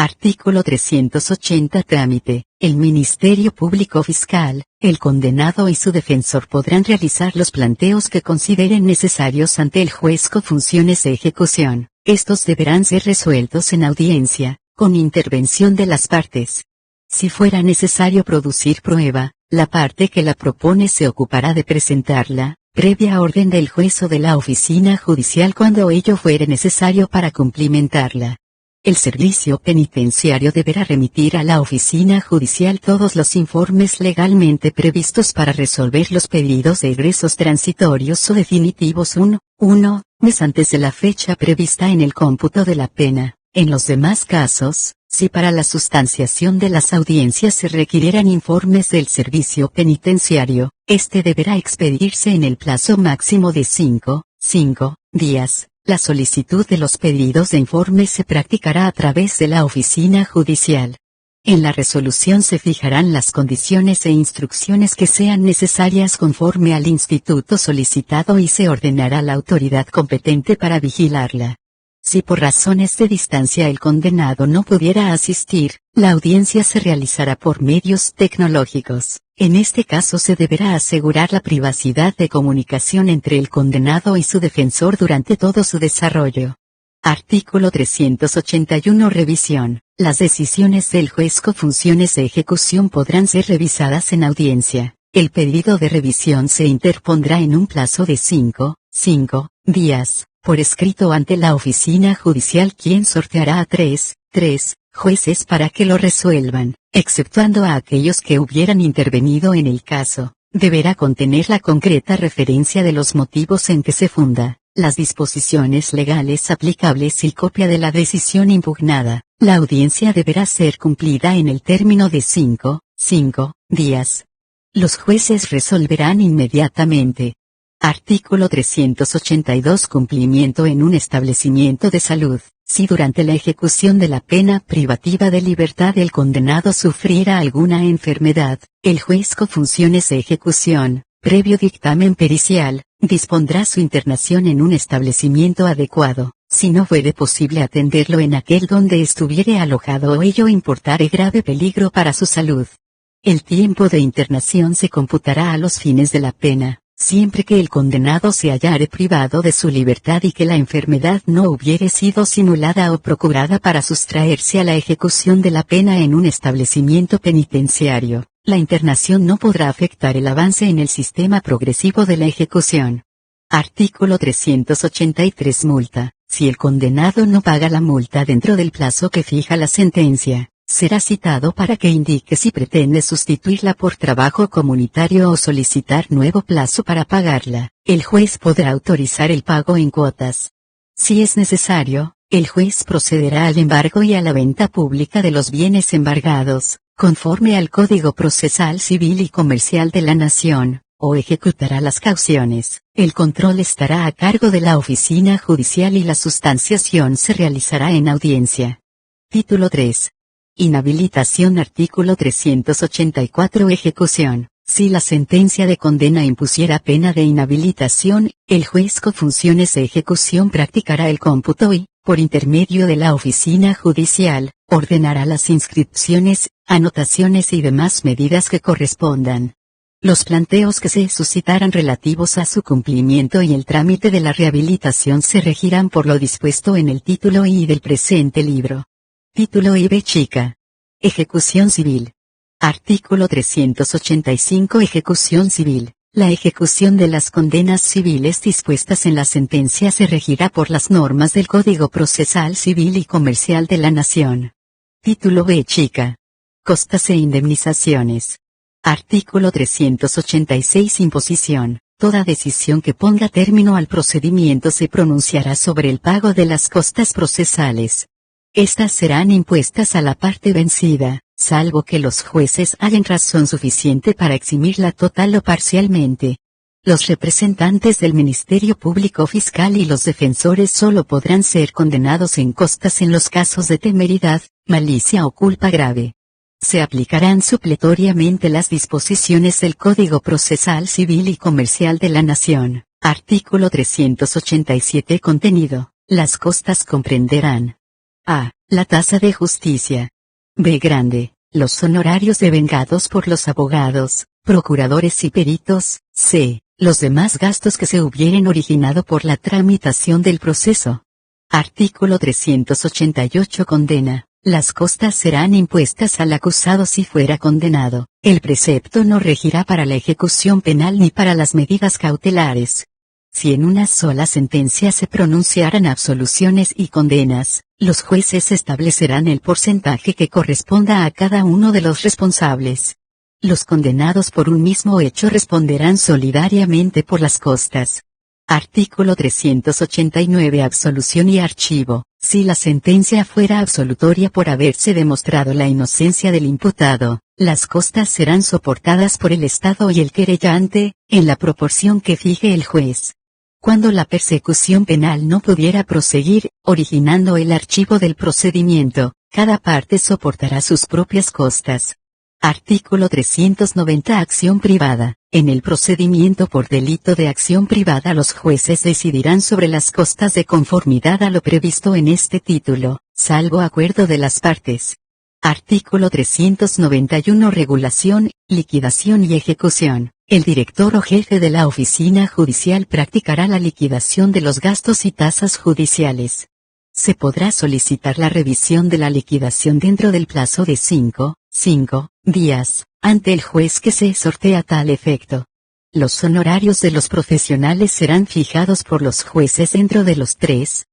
Artículo 380. Trámite. El Ministerio Público Fiscal, el condenado y su defensor podrán realizar los planteos que consideren necesarios ante el juez con funciones de ejecución. Estos deberán ser resueltos en audiencia, con intervención de las partes. Si fuera necesario producir prueba, la parte que la propone se ocupará de presentarla, previa orden del juez o de la oficina judicial cuando ello fuere necesario para cumplimentarla. El servicio penitenciario deberá remitir a la oficina judicial todos los informes legalmente previstos para resolver los pedidos de egresos transitorios o definitivos 1 mes antes de la fecha prevista en el cómputo de la pena. En los demás casos, si para la sustanciación de las audiencias se requirieran informes del servicio penitenciario, este deberá expedirse en el plazo máximo de 5 días. La solicitud de los pedidos de informes se practicará a través de la oficina judicial. En la resolución se fijarán las condiciones e instrucciones que sean necesarias conforme al instituto solicitado y se ordenará la autoridad competente para vigilarla. Si por razones de distancia el condenado no pudiera asistir, la audiencia se realizará por medios tecnológicos. En este caso se deberá asegurar la privacidad de comunicación entre el condenado y su defensor durante todo su desarrollo. Artículo 381. Revisión. Las decisiones del juez con funciones de ejecución podrán ser revisadas en audiencia. El pedido de revisión se interpondrá en un plazo de 5 días, por escrito ante la oficina judicial, quien sorteará a tres jueces para que lo resuelvan, exceptuando a aquellos que hubieran intervenido en el caso. Deberá contener la concreta referencia de los motivos en que se funda, las disposiciones legales aplicables y copia de la decisión impugnada. La audiencia deberá ser cumplida en el término de 5 días. Los jueces resolverán inmediatamente. Artículo 382. Cumplimiento en un establecimiento de salud. Si durante la ejecución de la pena privativa de libertad el condenado sufriera alguna enfermedad, el juez con funciones de ejecución, previo dictamen pericial, dispondrá su internación en un establecimiento adecuado, si no fuere posible atenderlo en aquel donde estuviere alojado o ello importare grave peligro para su salud. El tiempo de internación se computará a los fines de la pena, siempre que el condenado se hallare privado de su libertad y que la enfermedad no hubiere sido simulada o procurada para sustraerse a la ejecución de la pena en un establecimiento penitenciario. La internación no podrá afectar el avance en el sistema progresivo de la ejecución. Artículo 383. Multa. Si el condenado no paga la multa dentro del plazo que fija la sentencia, será citado para que indique si pretende sustituirla por trabajo comunitario o solicitar nuevo plazo para pagarla. El juez podrá autorizar el pago en cuotas. Si es necesario, el juez procederá al embargo y a la venta pública de los bienes embargados, conforme al Código Procesal Civil y Comercial de la Nación, o ejecutará las cauciones. El control estará a cargo de la oficina judicial y la sustanciación se realizará en audiencia. Título 3. Inhabilitación. Artículo 384. Ejecución. Si la sentencia de condena impusiera pena de inhabilitación, el juez con funciones de ejecución practicará el cómputo y, por intermedio de la oficina judicial, ordenará las inscripciones, anotaciones y demás medidas que correspondan. Los planteos que se suscitaran relativos a su cumplimiento y el trámite de la rehabilitación se regirán por lo dispuesto en el título I del presente libro. Título IB chica. Ejecución civil. Artículo 385. Ejecución civil. La ejecución de las condenas civiles dispuestas en la sentencia se regirá por las normas del Código Procesal Civil y Comercial de la Nación. Título B chica. Costas e indemnizaciones. Artículo 386. Imposición. Toda decisión que ponga término al procedimiento se pronunciará sobre el pago de las costas procesales. Estas serán impuestas a la parte vencida, salvo que los jueces hallen razón suficiente para eximirla total o parcialmente. Los representantes del Ministerio Público Fiscal y los defensores solo podrán ser condenados en costas en los casos de temeridad, malicia o culpa grave. Se aplicarán supletoriamente las disposiciones del Código Procesal Civil y Comercial de la Nación. Artículo 387. Contenido. Las costas comprenderán A. La tasa de justicia. B. Grande. Los honorarios devengados por los abogados, procuradores y peritos. C. Los demás gastos que se hubieren originado por la tramitación del proceso. Artículo 388 condena. Las costas serán impuestas al acusado si fuera condenado. El precepto no regirá para la ejecución penal ni para las medidas cautelares. Si en una sola sentencia se pronunciaran absoluciones y condenas, los jueces establecerán el porcentaje que corresponda a cada uno de los responsables. Los condenados por un mismo hecho responderán solidariamente por las costas. Artículo 389 Absolución y archivo. Si la sentencia fuera absolutoria por haberse demostrado la inocencia del imputado, las costas serán soportadas por el Estado y el querellante, en la proporción que fije el juez. Cuando la persecución penal no pudiera proseguir, originando el archivo del procedimiento, cada parte soportará sus propias costas. Artículo 390 Acción privada. En el procedimiento por delito de acción privada los jueces decidirán sobre las costas de conformidad a lo previsto en este título, salvo acuerdo de las partes. Artículo 391 Regulación, liquidación y ejecución. El director o jefe de la oficina judicial practicará la liquidación de los gastos y tasas judiciales. Se podrá solicitar la revisión de la liquidación dentro del plazo de 5 días, ante el juez que se sortea a tal efecto. Los honorarios de los profesionales serán fijados por los jueces dentro de los 3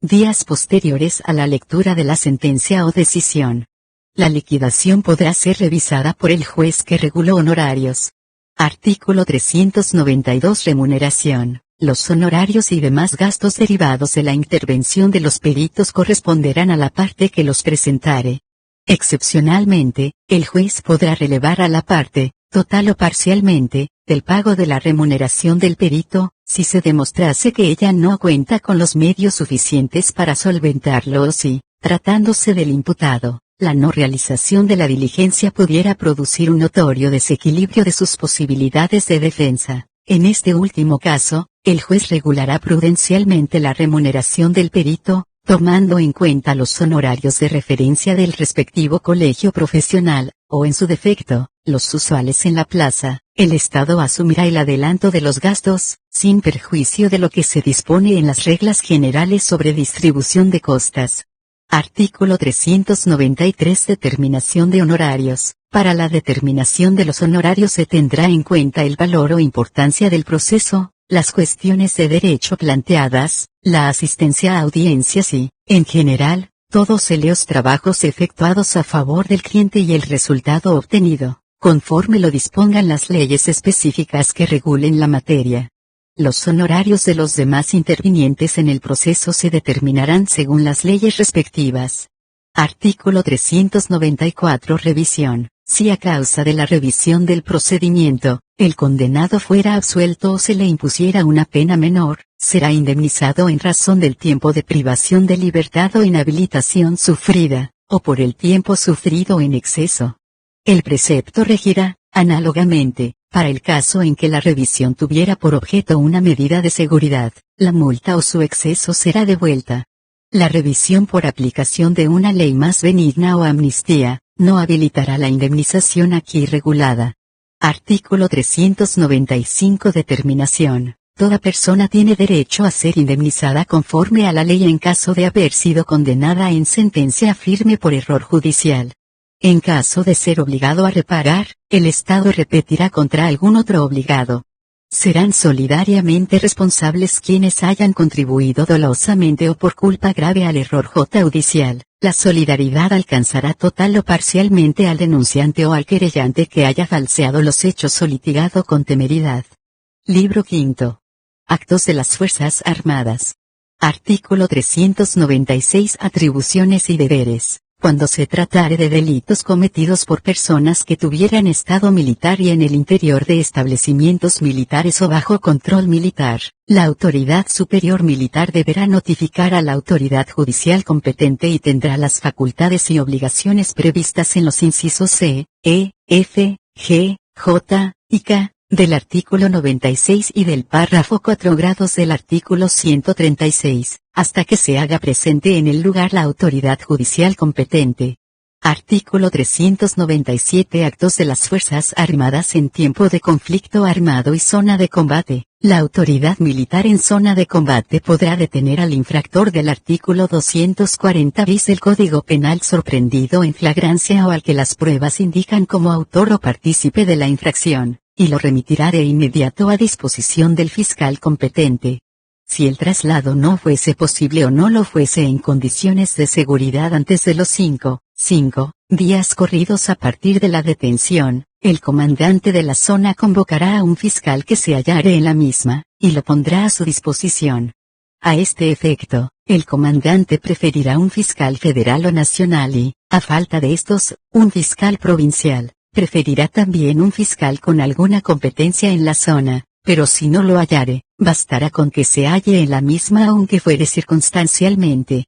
días posteriores a la lectura de la sentencia o decisión. La liquidación podrá ser revisada por el juez que reguló honorarios. Artículo 392 Remuneración. Los honorarios y demás gastos derivados de la intervención de los peritos corresponderán a la parte que los presentare. Excepcionalmente, el juez podrá relevar a la parte, total o parcialmente, del pago de la remuneración del perito, si se demostrase que ella no cuenta con los medios suficientes para solventarlo o si, tratándose del imputado, la no realización de la diligencia pudiera producir un notorio desequilibrio de sus posibilidades de defensa. En este último caso, el juez regulará prudencialmente la remuneración del perito, tomando en cuenta los honorarios de referencia del respectivo colegio profesional, o en su defecto, los usuales en la plaza. El Estado asumirá el adelanto de los gastos, sin perjuicio de lo que se dispone en las reglas generales sobre distribución de costas. Artículo 393 Determinación de honorarios. Para la determinación de los honorarios se tendrá en cuenta el valor o importancia del proceso, las cuestiones de derecho planteadas, la asistencia a audiencias y, en general, todos los trabajos efectuados a favor del cliente y el resultado obtenido, conforme lo dispongan las leyes específicas que regulen la materia. Los honorarios de los demás intervinientes en el proceso se determinarán según las leyes respectivas. Artículo 394 Revisión. Si a causa de la revisión del procedimiento, el condenado fuera absuelto o se le impusiera una pena menor, será indemnizado en razón del tiempo de privación de libertad o inhabilitación sufrida, o por el tiempo sufrido en exceso. El precepto regirá, análogamente, para el caso en que la revisión tuviera por objeto una medida de seguridad, la multa o su exceso será devuelta. La revisión por aplicación de una ley más benigna o amnistía, no habilitará la indemnización aquí regulada. Artículo 395 Determinación. Toda persona tiene derecho a ser indemnizada conforme a la ley en caso de haber sido condenada en sentencia firme por error judicial. En caso de ser obligado a reparar, el Estado repetirá contra algún otro obligado. Serán solidariamente responsables quienes hayan contribuido dolosamente o por culpa grave al error judicial. La solidaridad alcanzará total o parcialmente al denunciante o al querellante que haya falseado los hechos o litigado con temeridad. Libro V. Actos de las Fuerzas Armadas. Artículo 396 Atribuciones y deberes. Cuando se tratare de delitos cometidos por personas que tuvieran estado militar y en el interior de establecimientos militares o bajo control militar, la autoridad superior militar deberá notificar a la autoridad judicial competente y tendrá las facultades y obligaciones previstas en los incisos C, E, F, G, J y K del artículo 96 y del párrafo 4 grados del artículo 136, hasta que se haga presente en el lugar la autoridad judicial competente. Artículo 397. Actos de las Fuerzas Armadas en tiempo de conflicto armado y zona de combate. La autoridad militar en zona de combate podrá detener al infractor del artículo 240 bis del Código Penal sorprendido en flagrancia o al que las pruebas indican como autor o partícipe de la infracción, y lo remitirá de inmediato a disposición del fiscal competente. Si el traslado no fuese posible o no lo fuese en condiciones de seguridad antes de los 5 días corridos a partir de la detención, el comandante de la zona convocará a un fiscal que se hallare en la misma, y lo pondrá a su disposición. A este efecto, el comandante preferirá un fiscal federal o nacional y, a falta de estos, un fiscal provincial. Preferirá también un fiscal con alguna competencia en la zona, pero si no lo hallare, bastará con que se halle en la misma aunque fuere circunstancialmente,